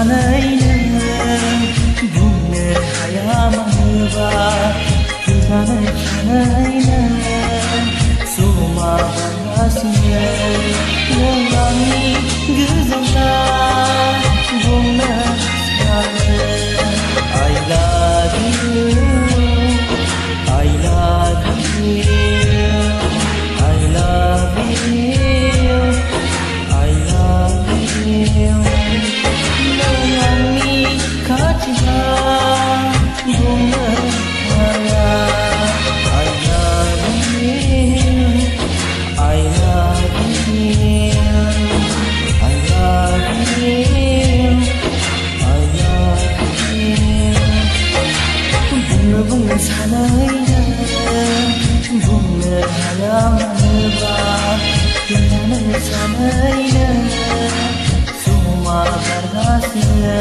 सानैनो बुंनो हाया मानोबा खोन्थानो सानैनो समा बारगासिनो नों आंनि गोजोनब्ला बुंनो सानो I love you I love you I love you I love you nang angni khatia bunga haya I love you I love you I love you I love you bunga sanaiनो बुंनो हाया मानोबा खोन्थानो सानैनो समा बारगासिनो